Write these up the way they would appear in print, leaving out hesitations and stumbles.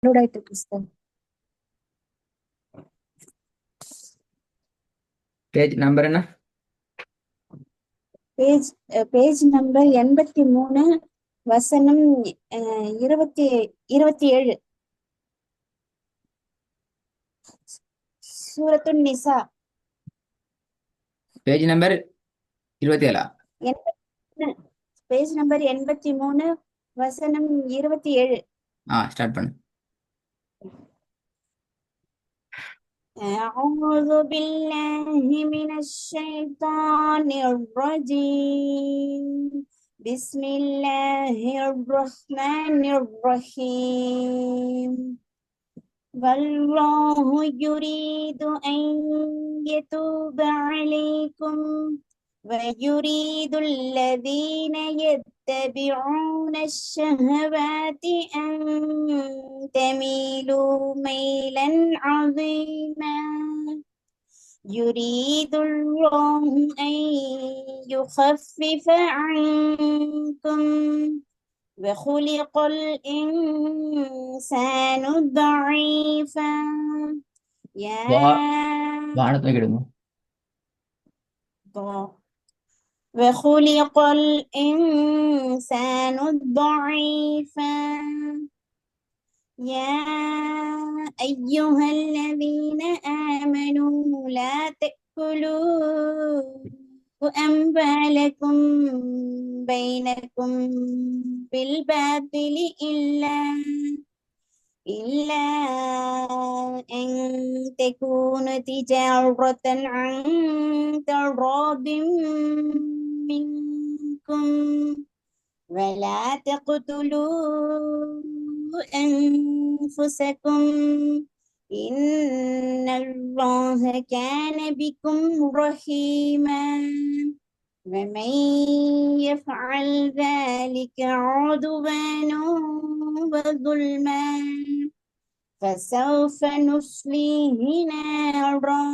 ஆயிட்டு புஸ்தகம். Page number என்ன? பேஜ் நம்பர் 83, வசனம் 27. சூரத்துன் நிசா. Page number 27. பேஜ் நம்பர் 83, வசனம் 27. ஸ்டார்ட் பண்ணு. أعوذ بالله من الشيطان الرجيم. بسم الله الرحمن الرحيم. والله يريد أن يتوب عليكم ويريد الذين يتبعون الشهوات أن تميلوا ميلا عظيما. يريد الله أن يخفف عنكم وخلق الإنسان ضعيفا. வானத்தை கிடுங்க. وخلق الإنسان ضعيفا. يا أيها الذين آمنوا لا تأكلوا أموالكم بينكم بالباطل إلا أن تكون تجارة عن تراض منكم ولا تقتلوا أنفسكم إن الله كان بكم رحيما. ومن يفعل ذلك عدوانا وظلما فسوف نصليه نارا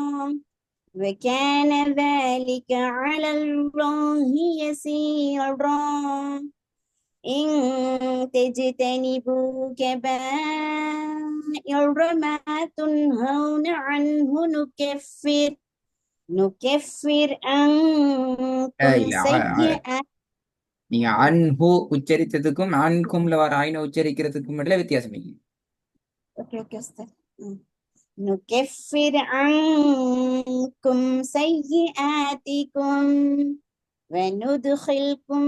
وكان ذلك على الله يسيرا. إن تجتنبوا كبائر ما تنهون عنه نكفر عنكم سيئات. நீங்க அன்ஹு உச்சரித்ததுக்கும் அன்கும்ல வர ஆயின உச்சரிக்கிறதுக்கும் மட்டும் வித்தியாசம் இல்லை. ஓகே அஸ்தர். نكفر عنكم سيئاتكم وندخلكم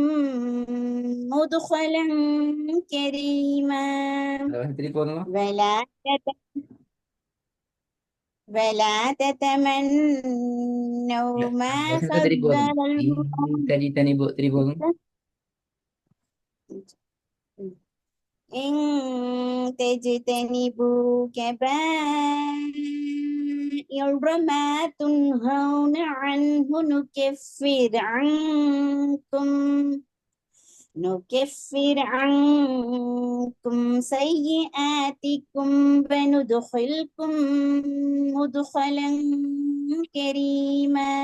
مدخلا كريما. ولا تتمنوا ما فضل إن تجتنبوا كبائر ما تنهون عنه نكفر عنكم سيئاتكم وندخلكم مدخلا كريما.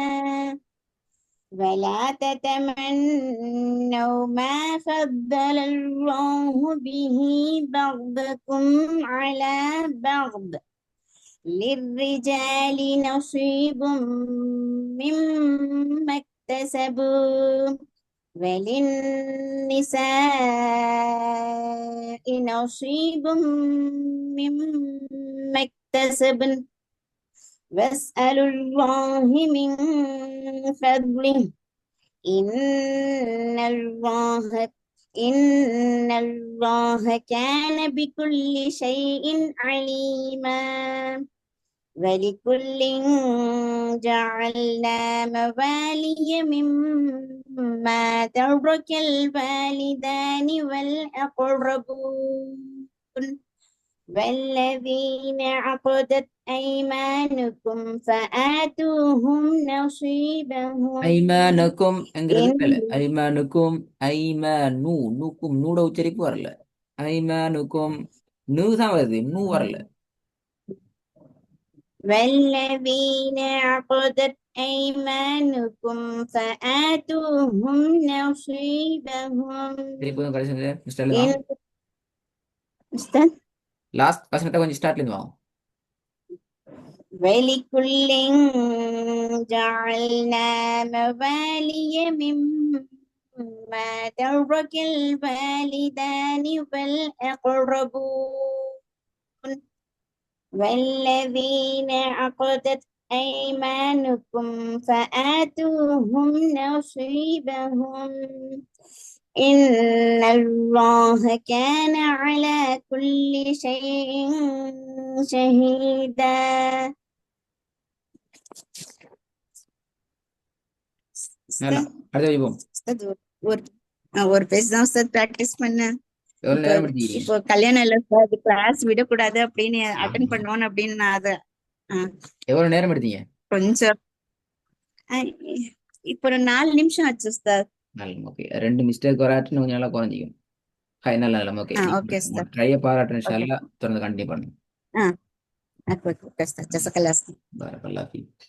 ولا تتمنوا ما فضل الله به بعضكم على بعض للرجال نصيب مما اكتسبوا وللنساء نصيب مما اكتسبن واسألوا الله من فضله إن الله كان بكل شيء عليما. ولكل جعلنا موالي مما ترك الوالدان والأقربون والذين عقدت أيمانكم فآتوهم نصيبهم. ஐமானுக்கும் ஐமானுக்கும் ஐமானு நூக்கும் நூட உச்சரிப்பு வரல. ஐமானுக்கும் நூ தான் வருது, நூ வரல. والذين عقدت أيمانكم فآتوهم نصيبهم. திருப்பி கடைசி أستاذ லாஸ்ட் வசனத்தை கொஞ்சம் ஸ்டார்ட்ல இருந்து வாங்க. ولكل جعلنا موالي مما ترك الوالدان والأقربون والذين عقدت أيمانكم فآتوهم نصيبهم إن الله كان على كل شيء شهيدا. நல்லா அடுத்த வைப்போம். உஸ்தாத், ஒரு ஒரு பேஜ் தான் உஸ்தாத் பிராக்டிஸ் பண்ணேன். எவ்வளவு இப்போ நேரம் எடுத்துக்கிறீங்க? இப்போ கல்யாணம் இல்ல சார், கிளாஸ் விடக்கூடாது அப்படின்னு அட்டன் பண்ணணும் அப்படின்னு நான் அதை எவ்வளவு நேரம் எடுத்தீங்க? கொஞ்சம் இப்போ ஒரு 4 நிமிஷம் ஆச்சு உஸ்தாத். நல்ல ஓகே. 2 மிஸ்டேக் வராட்டு கொஞ்சம் நல்லா குறைஞ்சிக்கும். ஹாய் நல்ல நல்ல ஓகே. ஓகே உஸ்தாத். ட்ரையை பாராட்டுறேன் ஓகே இன்ஷால்லா. தொடர்ந்து கண்டினியூ பண்ணுங்க. ஓகே உஸ்தாத். ஜஸக்கல்லாஹ். பாரக்கல்லாஹ் ஃபீக்.